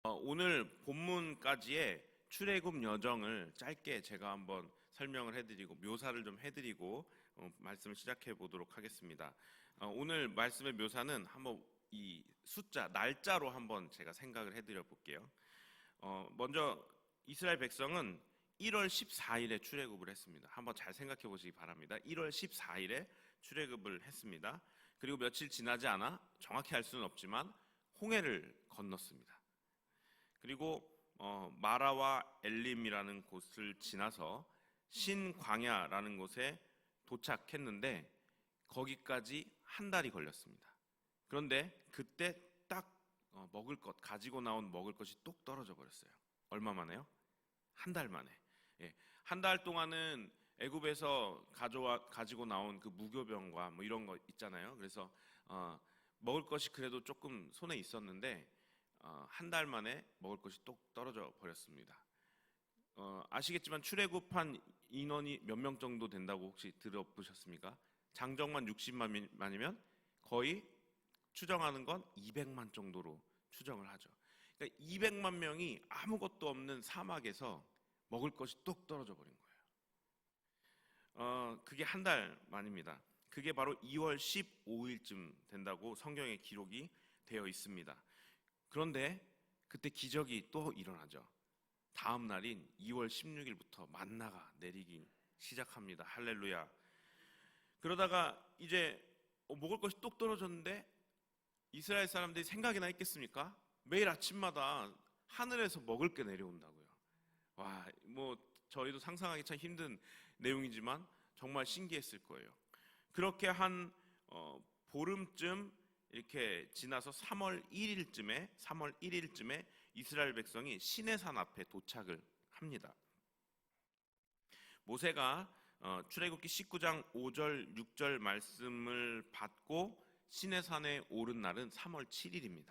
오늘 본문까지의 출애굽 여정을 짧게 제가 한번 설명을 해드리고 묘사를 좀 해드리고 말씀을 시작해 보도록 하겠습니다. 오늘 말씀의 묘사는 한번 이 숫자, 날짜로 한번 제가 생각을 해드려 볼게요. 먼저 이스라엘 백성은 1월 14일에 출애굽을 했습니다. 한번 잘 생각해 보시기 바랍니다. 1월 14일에 출애굽을 했습니다. 그리고 며칠 지나지 않아 정확히 알 수는 없지만 홍해를 건넜습니다. 그리고 마라와 엘림이라는 곳을 지나서 신광야라는 곳에 도착했는데 거기까지 한 달이 걸렸습니다. 그런데 그때 딱 먹을 것, 가지고 나온 먹을 것이 뚝 떨어져 버렸어요. 얼마 만에요? 한 달 만에. 한 달 동안은 애굽에서 가지고 나온 그 무교병과 뭐 이런 거 있잖아요. 그래서 먹을 것이 그래도 조금 손에 있었는데 한 달 만에 먹을 것이 뚝 떨어져 버렸습니다. 아시겠지만 출애굽한 인원이 몇 명 정도 된다고 혹시 들어보셨습니까? 장정만 60만이면 거의 추정하는 건 200만 정도로 추정을 하죠. 그러니까 200만 명이 아무것도 없는 사막에서 먹을 것이 뚝 떨어져 버린 거예요. 그게 한 달 만입니다. 그게 바로 2월 15일쯤 된다고 성경에 기록이 되어 있습니다. 그런데 그때 기적이 또 일어나죠. 다음 날인 2월 16일부터 만나가 내리기 시작합니다. 할렐루야. 그러다가 이제 먹을 것이 뚝 떨어졌는데 이스라엘 사람들이 생각이나 있겠습니까? 매일 아침마다 하늘에서 먹을 게 내려온다고요. 와, 뭐 저희도 상상하기 참 힘든 내용이지만 정말 신기했을 거예요. 그렇게 한 보름쯤 이렇게 지나서 3월 1일쯤에 이스라엘 백성이 시내산 앞에 도착을 합니다. 모세가 출애굽기 19장 5절 6절 말씀을 받고 시내산에 오른 날은 3월 7일입니다.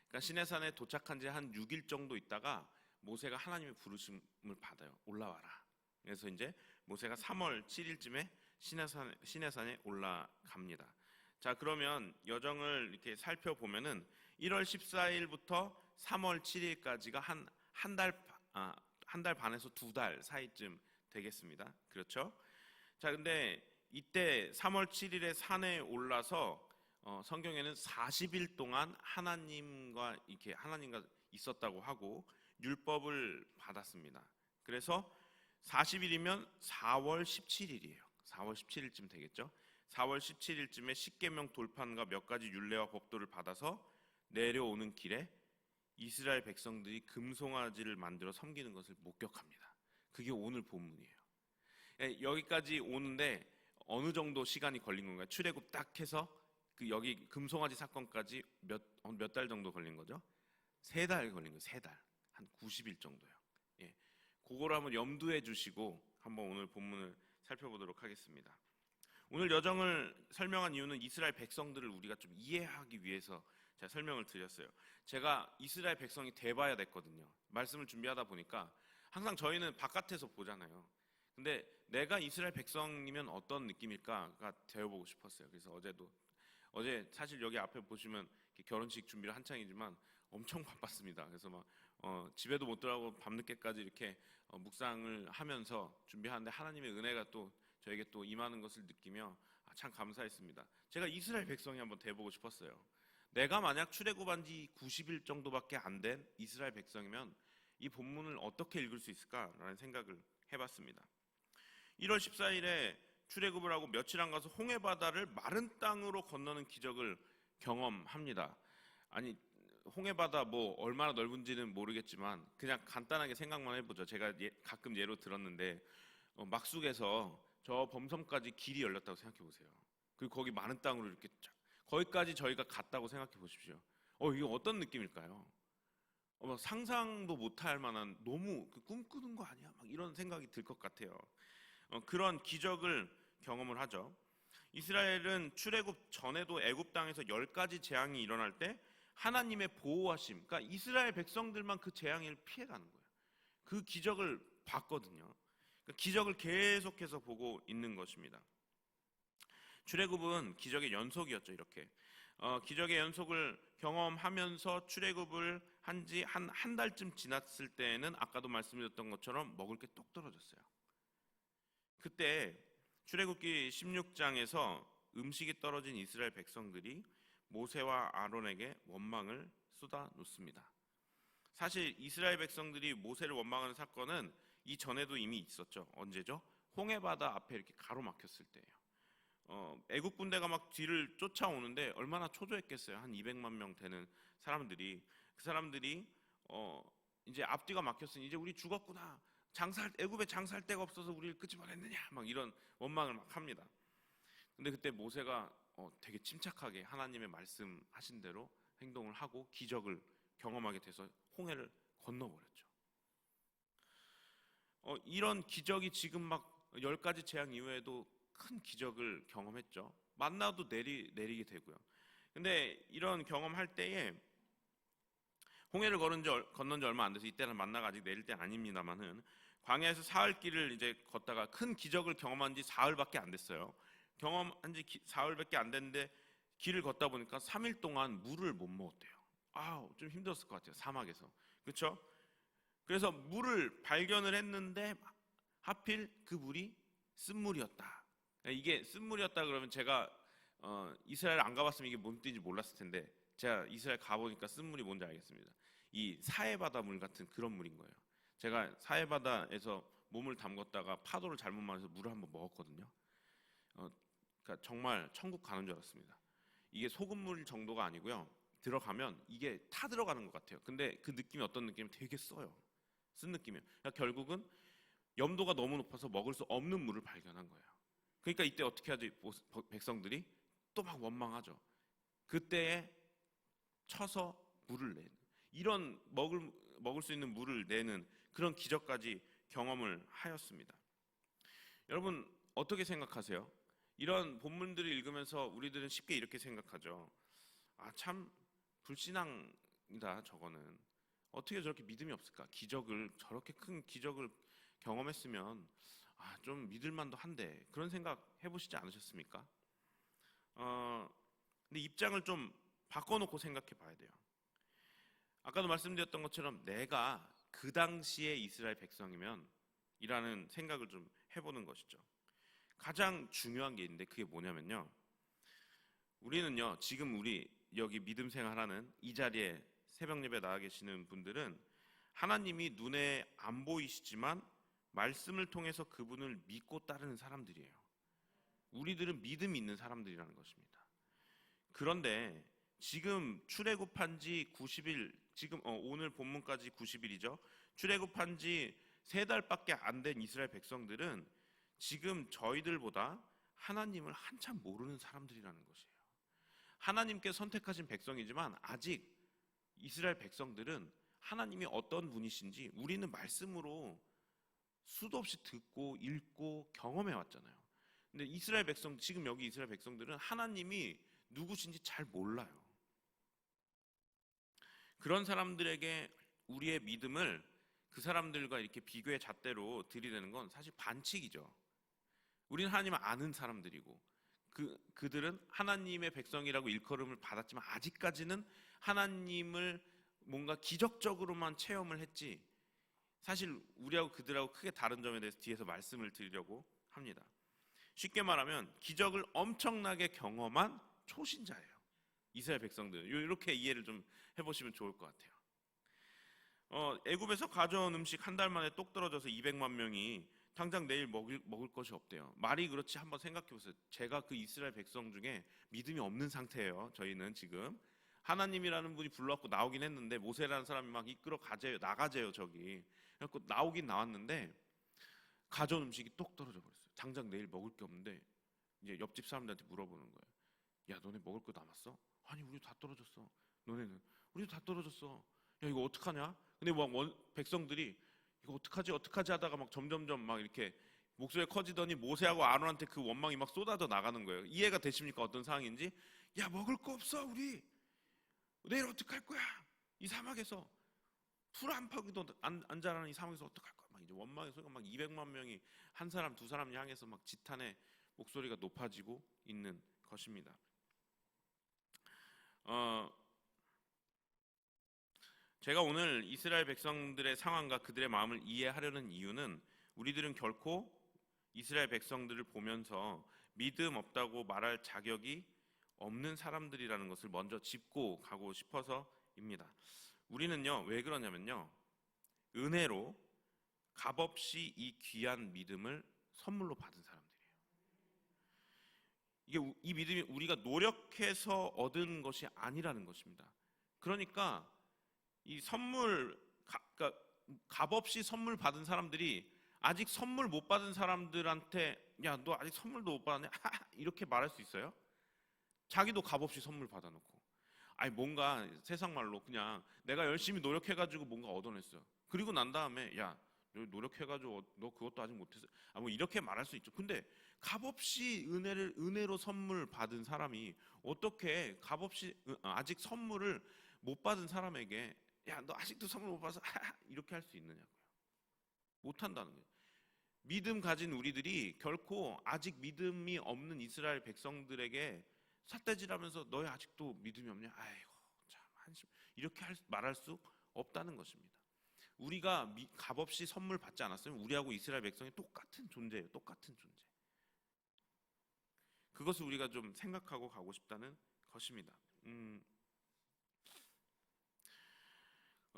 그러니까 시내산에 도착한 지 한 6일 정도 있다가 모세가 하나님의 부르심을 받아요. 올라와라. 그래서 이제 모세가 3월 7일쯤에 시내산에 올라갑니다. 자, 그러면 여정을 이렇게 살펴보면은 1월 14일부터 3월 7일까지가 한 달 반에서 2달 사이쯤 되겠습니다. 그렇죠? 자, 근데 이때 3월 7일에 산에 올라서 성경에는 40일 동안 하나님과 있었다고 하고 율법을 받았습니다. 그래서 40일이면 4월 17일이에요. 4월 17일쯤 되겠죠? 4월 17일쯤에 십계명 돌판과 몇 가지 율례와 법도를 받아서 내려오는 길에 이스라엘 백성들이 금송아지를 만들어 섬기는 것을 목격합니다. 그게 오늘 본문이에요. 여기까지 오는데 어느 정도 시간이 걸린 건가요? 출애굽 딱 해서 여기 금송아지 사건까지 몇 달 정도 걸린 거죠? 3달 걸린 거예요. 3달. 한 90일 정도요. 그거를 한번 염두해 주시고 한번 오늘 본문을 살펴보도록 하겠습니다. 오늘 여정을 설명한 이유는 이스라엘 백성들을 우리가 좀 이해하기 위해서 제가 설명을 드렸어요. 제가 이스라엘 백성이 돼봐야 됐거든요. 말씀을 준비하다 보니까 항상 저희는 바깥에서 보잖아요. 근데 내가 이스라엘 백성이면 어떤 느낌일까가 되어보고 싶었어요. 그래서 어제 사실 여기 앞에 보시면 결혼식 준비를 한창이지만 엄청 바빴습니다. 그래서 막 집에도 못 들어가고 밤늦게까지 이렇게 묵상을 하면서 준비하는데 하나님의 은혜가 또 저에게 또 임하는 것을 느끼며 참 감사했습니다. 제가 이스라엘 백성이 한번 돼보고 싶었어요. 내가 만약 출애굽한 지 90일 정도밖에 안 된 이스라엘 백성이면 이 본문을 어떻게 읽을 수 있을까라는 생각을 해봤습니다. 1월 14일에 출애굽을 하고 며칠 안 가서 홍해 바다를 마른 땅으로 건너는 기적을 경험합니다. 아니, 홍해 바다 뭐 얼마나 넓은지는 모르겠지만 그냥 간단하게 생각만 해보죠. 제가 가끔 예로 들었는데 막숙에서 저 범섬까지 길이 열렸다고 생각해 보세요. 그리고 거기 많은 땅으로 이렇게 거기까지 저희가 갔다고 생각해 보십시오. 이게 어떤 느낌일까요? 상상도 못할 만한 너무 꿈꾸는 거 아니야? 막 이런 생각이 들 것 같아요. 그런 기적을 경험을 하죠. 이스라엘은 출애굽 전에도 애굽 땅에서 10가지 재앙이 일어날 때 하나님의 보호하심, 그러니까 이스라엘 백성들만 그 재앙을 피해가는 거예요. 그 기적을 봤거든요. 기적을 계속해서 보고 있는 것입니다. 출애굽은 기적의 연속이었죠. 이렇게 기적의 연속을 경험하면서 출애굽을 한지 한 달쯤 지났을 때에는 아까도 말씀드렸던 것처럼 먹을 게 똑 떨어졌어요. 그때 출애굽기 16장에서 음식이 떨어진 이스라엘 백성들이 모세와 아론에게 원망을 쏟아 놓습니다. 사실 이스라엘 백성들이 모세를 원망하는 사건은 이 전에도 이미 있었죠. 언제죠? 홍해바다 앞에 이렇게 가로막혔을 때예요. 애국 군대가 막 뒤를 쫓아오는데 얼마나 초조했겠어요. 한 200만 명 되는 사람들이, 그 사람들이 이제 앞뒤가 막혔으니 이제 우리 죽었구나. 애굽에 장사할 데가 없어서 우리를 끄집어냈느냐, 막 이런 원망을 막 합니다. 근데 그때 모세가 되게 침착하게 하나님의 말씀하신 대로 행동을 하고 기적을 경험하게 돼서 홍해를 건너버렸죠. 이런 기적이 지금 막 10가지 재앙 이후에도 큰 기적을 경험했죠. 만나도 내리게 되고요. 근데 이런 경험할 때에 홍해를 건넌 지 얼마 안 돼서 이때는 만나가 아직 내릴 때 아닙니다만은 광야에서 사흘 길을 이제 걷다가 큰 기적을 경험한 지 사흘밖에 안 됐어요. 경험한 지 사흘밖에 안 됐는데 길을 걷다 보니까 3일 동안 물을 못 먹었대요. 좀 힘들었을 것 같아요. 사막에서. 그렇죠? 그래서 물을 발견을 했는데 하필 그 물이 쓴물이었다. 이게 쓴물이었다 그러면 제가 이스라엘 안 가봤으면 이게 뭔 뜻인지 몰랐을 텐데 제가 이스라엘 가보니까 쓴물이 뭔지 알겠습니다. 이 사해바다 물 같은 그런 물인 거예요. 제가 사해바다에서 몸을 담궜다가 파도를 잘못 맞아서 물을 한번 먹었거든요. 그러니까 정말 천국 가는 줄 알았습니다. 이게 소금물 정도가 아니고요. 들어가면 이게 타 들어가는 것 같아요. 근데 그 느낌이 어떤 느낌이면 되게 써요. 쓴 느낌이에요. 그러니까 결국은 염도가 너무 높아서 먹을 수 없는 물을 발견한 거예요. 그러니까 이때 어떻게 하지? 백성들이 또 막 원망하죠. 그때에 쳐서 물을 내는, 이런 먹을 수 있는 물을 내는 그런 기적까지 경험을 하였습니다. 여러분 어떻게 생각하세요? 이런 본문들을 읽으면서 우리들은 쉽게 이렇게 생각하죠. 참 불신앙이다 저거는. 어떻게 저렇게 믿음이 없을까? 저렇게 큰 기적을 경험했으면 좀 믿을만도 한데, 그런 생각 해보시지 않으셨습니까? 근데 입장을 좀 바꿔놓고 생각해 봐야 돼요. 아까도 말씀드렸던 것처럼 내가 그 당시에 이스라엘 백성이면 이라는 생각을 좀 해보는 것이죠. 가장 중요한 게 있는데 그게 뭐냐면요, 우리는요 지금 우리 여기 믿음 생활하는 이 자리에 새벽 예배 나와 계시는 분들은 하나님이 눈에 안 보이시지만 말씀을 통해서 그분을 믿고 따르는 사람들이에요. 우리들은 믿음이 있는 사람들이라는 것입니다. 그런데 지금 출애굽한 지 90일, 지금 오늘 본문까지 90일이죠. 출애굽한 지 3달밖에 안 된 이스라엘 백성들은 지금 저희들보다 하나님을 한참 모르는 사람들이라는 것이에요. 하나님께 선택하신 백성이지만 아직 이스라엘 백성들은 하나님이 어떤 분이신지 우리는 말씀으로 수도 없이 듣고 읽고 경험해 왔잖아요. 근데 지금 여기 이스라엘 백성들은 하나님이 누구신지 잘 몰라요. 그런 사람들에게 우리의 믿음을 그 사람들과 이렇게 비교의 잣대로 들이대는 건 사실 반칙이죠. 우리는 하나님을 아는 사람들이고 그들은 하나님의 백성이라고 일컬음을 받았지만 아직까지는 하나님을 뭔가 기적적으로만 체험을 했지, 사실 우리하고 그들하고 크게 다른 점에 대해서 뒤에서 말씀을 드리려고 합니다. 쉽게 말하면 기적을 엄청나게 경험한 초신자예요, 이스라엘 백성들. 이렇게 이해를 좀 해보시면 좋을 것 같아요. 애굽에서 가져온 음식 한 달 만에 똑 떨어져서 200만 명이 당장 내일 먹을 것이 없대요. 말이 그렇지 한번 생각해 보세요. 제가 그 이스라엘 백성 중에 믿음이 없는 상태예요. 저희는 지금 하나님이라는 분이 불러갖고 나오긴 했는데 모세라는 사람이 막 이끌어 나가재요 저기. 그래갖고 나오긴 나왔는데 가져온 음식이 똑 떨어져 버렸어요. 당장 내일 먹을 게 없는데 이제 옆집 사람들한테 물어보는 거예요. 야 너네 먹을 거 남았어? 아니 우리 다 떨어졌어. 너네는? 우리도 다 떨어졌어. 야 이거 어떡하냐? 근데 막 백성들이 이거 어떡하지 하다가 막 점점점 막 이렇게 목소리가 커지더니 모세하고 아론한테 그 원망이 막 쏟아져 나가는 거예요. 이해가 되십니까? 어떤 상황인지? 야 먹을 거 없어 우리. 내일 어떡할 거야? 이 사막에서 풀 한 파기도 안 자라는 이 사막에서 어떡할 거야? 막 이제 원망의 소리가 막 200만 명이 한 사람 두 사람 향해서 막 지탄의 목소리가 높아지고 있는 것입니다. 제가 오늘 이스라엘 백성들의 상황과 그들의 마음을 이해하려는 이유는 우리들은 결코 이스라엘 백성들을 보면서 믿음 없다고 말할 자격이 없는 사람들이라는 것을 먼저 짚고 가고 싶어서입니다. 우리는요, 왜 그러냐면요, 은혜로 값없이 이 귀한 믿음을 선물로 받은 사람들이에요. 이 믿음이 우리가 노력해서 얻은 것이 아니라는 것입니다. 그러니까 이 선물, 그러니까 값없이 선물 받은 사람들이 아직 선물 못 받은 사람들한테 야, 너 아직 선물도 못 받았네? 이렇게 말할 수 있어요? 자기도 값없이 선물 받아놓고, 아니 뭔가 세상 말로 그냥 내가 열심히 노력해가지고 뭔가 얻어냈어요. 그리고 난 다음에 야, 너 노력해가지고 너 그것도 아직 못했어. 뭐 이렇게 말할 수 있죠. 근데 값없이 은혜로 선물 받은 사람이 어떻게 값없이 아직 선물을 못 받은 사람에게 야, 너 아직도 선물 못 받아서 이렇게 할 수 있느냐고요. 못 한다는 거예요. 믿음 가진 우리들이 결코 아직 믿음이 없는 이스라엘 백성들에게 삿대질하면서 너희 아직도 믿음이 없냐? 아이고 참 한심, 이렇게 말할 수 없다는 것입니다. 우리가 값없이 선물 받지 않았으면 우리하고 이스라엘 백성이 똑같은 존재예요. 똑같은 존재. 그것을 우리가 좀 생각하고 가고 싶다는 것입니다.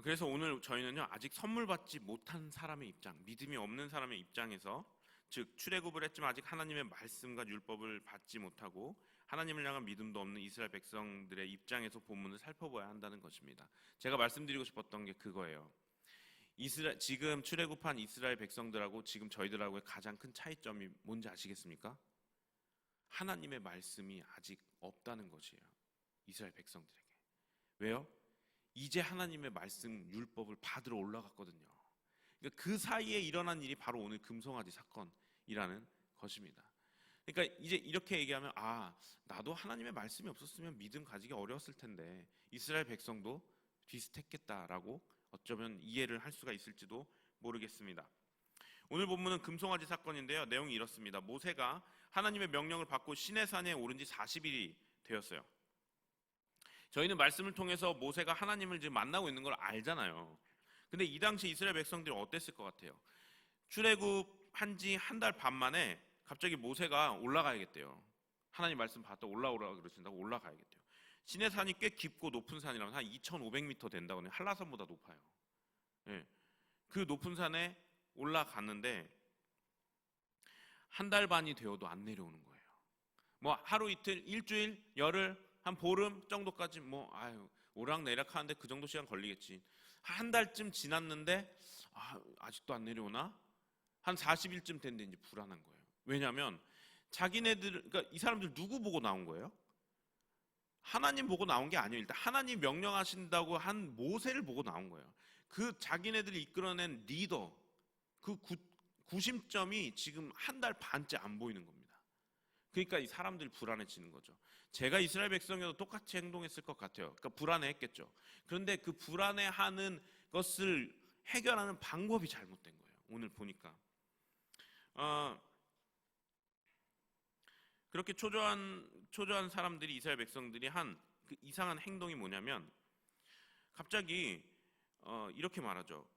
그래서 오늘 저희는요, 아직 선물 받지 못한 사람의 입장, 믿음이 없는 사람의 입장에서, 즉 출애굽을 했지만 아직 하나님의 말씀과 율법을 받지 못하고 하나님을 향한 믿음도 없는 이스라엘 백성들의 입장에서 본문을 살펴봐야 한다는 것입니다. 제가 말씀드리고 싶었던 게 그거예요. 지금 출애굽한 이스라엘 백성들하고 지금 저희들하고의 가장 큰 차이점이 뭔지 아시겠습니까? 하나님의 말씀이 아직 없다는 것이에요. 이스라엘 백성들에게. 왜요? 이제 하나님의 말씀 율법을 받으러 올라갔거든요. 그러니까 그 사이에 일어난 일이 바로 오늘 금송아지 사건이라는 것입니다. 그러니까 이제 이렇게 얘기하면 나도 하나님의 말씀이 없었으면 믿음 가지기 어려웠을 텐데 이스라엘 백성도 비슷했겠다라고 어쩌면 이해를 할 수가 있을지도 모르겠습니다. 오늘 본문은 금송아지 사건인데요. 내용이 이렇습니다. 모세가 하나님의 명령을 받고 시내산에 오른 지 40일이 되었어요. 저희는 말씀을 통해서 모세가 하나님을 지금 만나고 있는 걸 알잖아요. 근데 이 당시 이스라엘 백성들이 어땠을 것 같아요? 출애굽한 지 한 달 반 만에 갑자기 모세가 올라가야겠대요. 하나님 말씀 받다 올라오라 그러신다고 올라가야겠대요. 시내산이 꽤 깊고 높은 산이라면 한 2,500m 된다고 해요. 한라산보다 높아요. 네. 그 높은 산에 올라갔는데 한 달 반이 되어도 안 내려오는 거예요. 뭐 하루 이틀, 일주일, 열흘, 한 보름 정도까지 오락내락 하는데 그 정도 시간 걸리겠지. 한 달쯤 지났는데 아직도 안 내려오나? 한 40일쯤 됐는데 이제 불안한 거예요. 왜냐하면 그러니까 이 사람들 누구 보고 나온 거예요? 하나님 보고 나온 게 아니에요. 일단 하나님 명령하신다고 한 모세를 보고 나온 거예요. 그 자기네들이 이끌어낸 리더, 그 구심점이 지금 한 달 반째 안 보이는 겁니다. 그러니까 이 사람들이 불안해지는 거죠. 제가 이스라엘 백성이어도 똑같이 행동했을 것 같아요. 그러니까 불안해했겠죠. 그런데 그 불안해하는 것을 해결하는 방법이 잘못된 거예요. 오늘 보니까 그렇게 초조한 사람들이, 이스라엘 백성들이 한 그 이상한 행동이 뭐냐면 갑자기 이렇게 말하죠.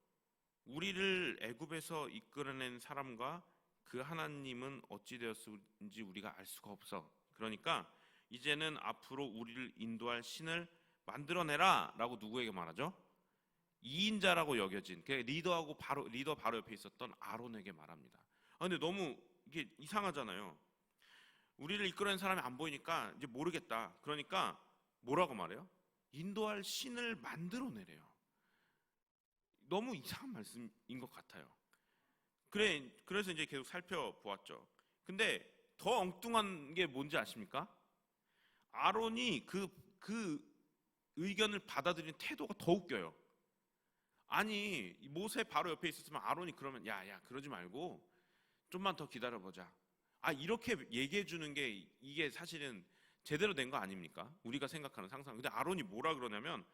우리를 애굽에서 이끌어낸 사람과 그 하나님은 어찌 되었는지 우리가 알 수가 없어. 그러니까 이제는 앞으로 우리를 인도할 신을 만들어내라 라고 누구에게 말하죠? 2인자라고 여겨진 리더 바로 옆에 있었던 아론에게 말합니다. 근데 너무 이게 이상하잖아요. 우리를 이끌어낸 사람이 안 보이니까 이제 모르겠다. 그러니까 뭐라고 말해요? 인도할 신을 만들어내래요. 너무 이상한 말씀인 것 같아요. 그래서 이제 계속 살펴보았죠. 근데 더 엉뚱한 게 뭔지 아십니까? 아론이 그 의견을 받아들이는 태도가 더 웃겨요. 아니 모세 바로 옆에 있었으면 아론이 그러면 야 그러지 말고 좀만 더 기다려보자. 이렇게 얘기해 주는 게 이게 사실은 제대로 된 거 아닙니까? 우리가 생각하는 상상. 근데 아론이 뭐라 그러냐면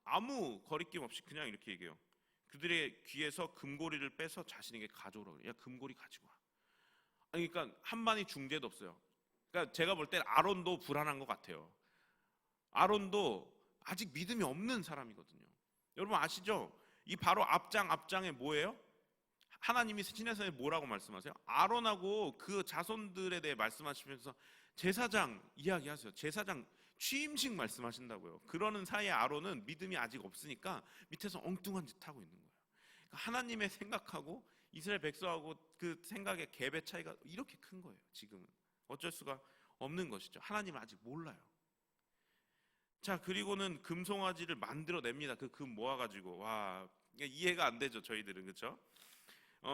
아무 거리낌 없이 그냥 이렇게 얘기해요. 그들의 귀에서 금고리를 빼서 자신에게 가져오라고 그래요. 야, 금고리 가지고 와. 그러니까 한마디 중재도 없어요. 그러니까 제가 볼 때 아론도 불안한 것 같아요. 아론도 아직 믿음이 없는 사람이거든요. 여러분 아시죠? 이 바로 앞장에 뭐예요? 하나님이 시내산에 뭐라고 말씀하세요? 아론하고 그 자손들에 대해 말씀하시면서 제사장 이야기하세요. 제사장 취임식 말씀하신다고요. 그러는 사이에 아론은 믿음이 아직 없으니까 밑에서 엉뚱한 짓 하고 있는 거예요. 그러니까 하나님의 생각하고 이스라엘 백성하고 그 생각의 갭의 차이가 이렇게 큰 거예요. 지금은 어쩔 수가 없는 것이죠. 하나님은 아직 몰라요. 자, 그리고는 금송아지를 만들어냅니다. 그 금 모아가지고. 와, 이해가 안 되죠, 저희들은. 그렇죠?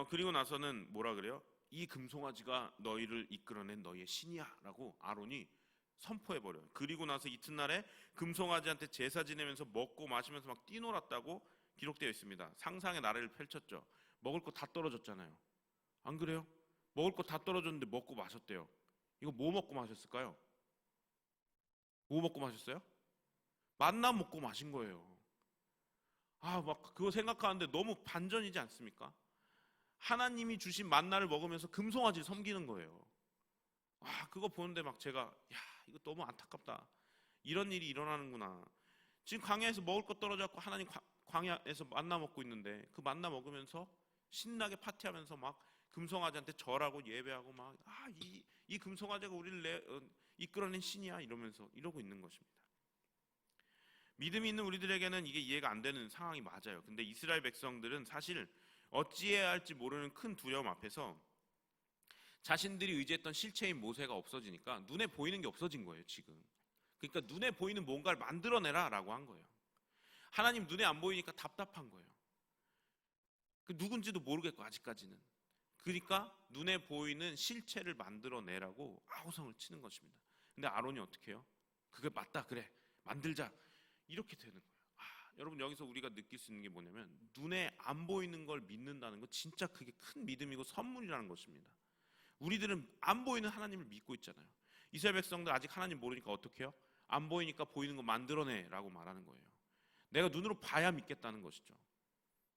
그리고 나서는 뭐라 그래요? 이 금송아지가 너희를 이끌어낸 너희의 신이야 라고 아론이 선포해버려요. 그리고 나서 이튿날에 금송아지한테 제사 지내면서 먹고 마시면서 막 뛰놀았다고 기록되어 있습니다. 상상의 나래를 펼쳤죠. 먹을 거 다 떨어졌잖아요. 안 그래요? 먹을 거 다 떨어졌는데 먹고 마셨대요. 이거 뭐 먹고 마셨을까요? 뭐 먹고 마셨어요? 만나 먹고 마신 거예요. 막 그거 생각하는데 너무 반전이지 않습니까? 하나님이 주신 만나를 먹으면서 금송아지를 섬기는 거예요. 그거 보는데 막 제가 이거 너무 안타깝다. 이런 일이 일어나는구나. 지금 광야에서 먹을 거 떨어져갖고 하나님 광야에서 만나 먹고 있는데 그 만나 먹으면서 신나게 파티하면서 막 금송아지한테 절하고 예배하고 막 이 금송아지가 우리를 이끌어낸 신이야 이러면서 이러고 있는 것입니다. 믿음이 있는 우리들에게는 이게 이해가 안 되는 상황이 맞아요. 근데 이스라엘 백성들은 사실 어찌해야 할지 모르는 큰 두려움 앞에서 자신들이 의지했던 실체인 모세가 없어지니까 눈에 보이는 게 없어진 거예요, 지금. 그러니까 눈에 보이는 뭔가를 만들어내라 라고 한 거예요. 하나님 눈에 안 보이니까 답답한 거예요. 누군지도 모르겠고 아직까지는. 그러니까 눈에 보이는 실체를 만들어내라고 아우성을 치는 것입니다. 근데 아론이 어떻게 해요? 그게 맞다, 그래, 만들자, 이렇게 되는 거예요. 여러분 여기서 우리가 느낄 수 있는 게 뭐냐면 눈에 안 보이는 걸 믿는다는 거 진짜 그게 큰 믿음이고 선물이라는 것입니다. 우리들은 안 보이는 하나님을 믿고 있잖아요. 이스라엘 백성들 아직 하나님 모르니까 어떻게 해요? 안 보이니까 보이는 거 만들어내라고 말하는 거예요. 내가 눈으로 봐야 믿겠다는 것이죠.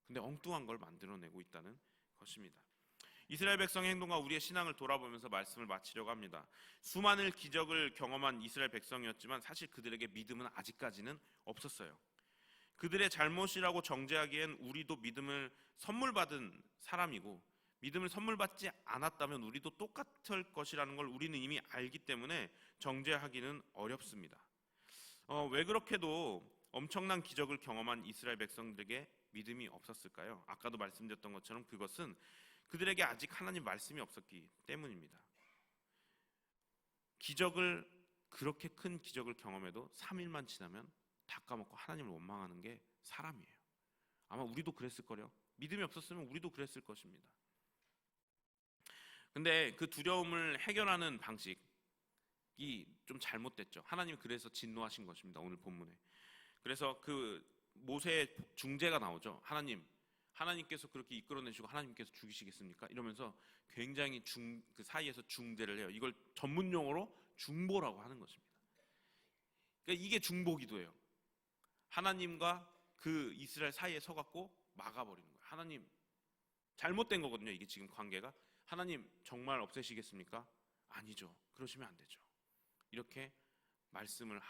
근데 엉뚱한 걸 만들어내고 있다는 것입니다. 이스라엘 백성의 행동과 우리의 신앙을 돌아보면서 말씀을 마치려고 합니다. 수많은 기적을 경험한 이스라엘 백성이었지만 사실 그들에게 믿음은 아직까지는 없었어요. 그들의 잘못이라고 정죄하기엔 우리도 믿음을 선물 받은 사람이고 믿음을 선물 받지 않았다면 우리도 똑같을 것이라는 걸 우리는 이미 알기 때문에 정죄하기는 어렵습니다. 왜 그렇게도 엄청난 기적을 경험한 이스라엘 백성들에게 믿음이 없었을까요? 아까도 말씀드렸던 것처럼 그것은 그들에게 아직 하나님 말씀이 없었기 때문입니다. 그렇게 큰 기적을 경험해도 3일만 지나면 다 까먹고 하나님을 원망하는 게 사람이에요. 아마 우리도 그랬을 거예요. 믿음이 없었으면 우리도 그랬을 것입니다. 근데 그 두려움을 해결하는 방식이 좀 잘못됐죠. 하나님이 그래서 진노하신 것입니다. 오늘 본문에. 그래서 그 모세의 중재가 나오죠. 하나님께서 그렇게 이끌어내시고 하나님께서 죽이시겠습니까? 이러면서 굉장히 그 사이에서 중재를 해요. 이걸 전문 용어로 중보라고 하는 것입니다. 그러니까 이게 중보기도예요. 하나님과 그 이스라엘 사이에 서갖고 막아버리는 거예요. 하나님 잘못된 거거든요. 이게 지금 관계가. 하나님 정말 없애시겠습니까? 아니죠. 그러시면 안 되죠. 이렇게 말씀을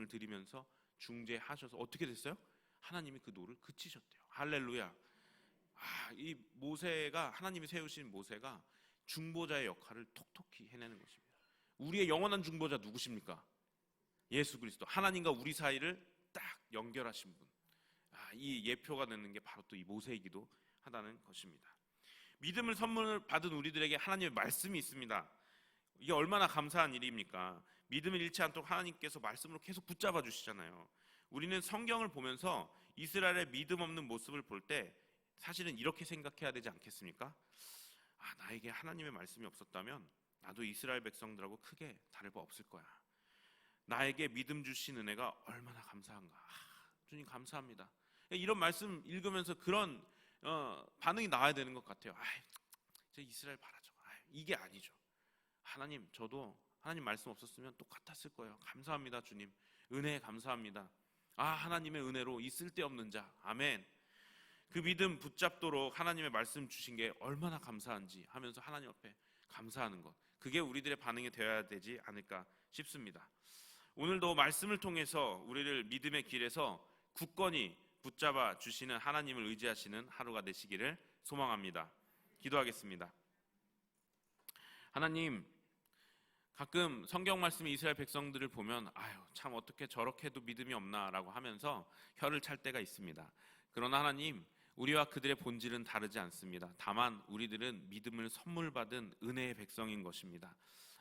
드리면서 중재하셔서 어떻게 됐어요? 하나님이 그 노를 그치셨대요. 할렐루야. 이 모세가, 하나님이 세우신 모세가 중보자의 역할을 톡톡히 해내는 것입니다. 우리의 영원한 중보자 누구십니까? 예수 그리스도. 하나님과 우리 사이를 딱 연결하신 분. 이 예표가 되는 게 바로 또 이 모세이기도 하다는 것입니다. 믿음을 선물 받은 우리들에게 하나님의 말씀이 있습니다. 이게 얼마나 감사한 일입니까? 믿음을 잃지 않도록 하나님께서 말씀으로 계속 붙잡아 주시잖아요. 우리는 성경을 보면서 이스라엘의 믿음 없는 모습을 볼 때 사실은 이렇게 생각해야 되지 않겠습니까? 나에게 하나님의 말씀이 없었다면 나도 이스라엘 백성들하고 크게 다를 바 없을 거야. 나에게 믿음 주신 은혜가 얼마나 감사한가. 주님 감사합니다. 이런 말씀 읽으면서 그런 반응이 나와야 되는 것 같아요. 저 이스라엘 바라죠. 이게 아니죠. 하나님, 저도 하나님 말씀 없었으면 똑같았을 거예요. 감사합니다, 주님. 은혜에 감사합니다. 하나님의 은혜로 이 쓸데없는 자. 아멘. 그 믿음 붙잡도록 하나님의 말씀 주신 게 얼마나 감사한지 하면서 하나님 앞에 감사하는 것. 그게 우리들의 반응이 되어야 되지 않을까 싶습니다. 오늘도 말씀을 통해서 우리를 믿음의 길에서 굳건히 붙잡아 주시는 하나님을 의지하시는 하루가 되시기를 소망합니다. 기도하겠습니다. 하나님, 가끔 성경 말씀이 이스라엘 백성들을 보면 아유 참 어떻게 저렇게 해도 믿음이 없나라고 하면서 혀를 찰 때가 있습니다. 그러나 하나님, 우리와 그들의 본질은 다르지 않습니다. 다만 우리들은 믿음을 선물 받은 은혜의 백성인 것입니다.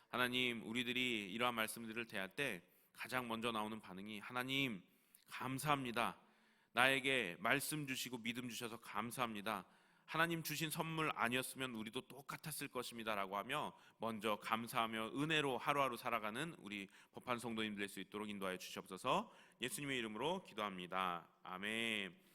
하나님, 우리들이 이러한 말씀들을 대할 때 가장 먼저 나오는 반응이 하나님 감사합니다. 나에게 말씀 주시고 믿음 주셔서 감사합니다. 하나님 주신 선물 아니었으면 우리도 똑같았을 것입니다 라고 하며 먼저 감사하며 은혜로 하루하루 살아가는 우리 법한 성도님 될 수 있도록 인도하여 주시옵소서. 예수님의 이름으로 기도합니다. 아멘.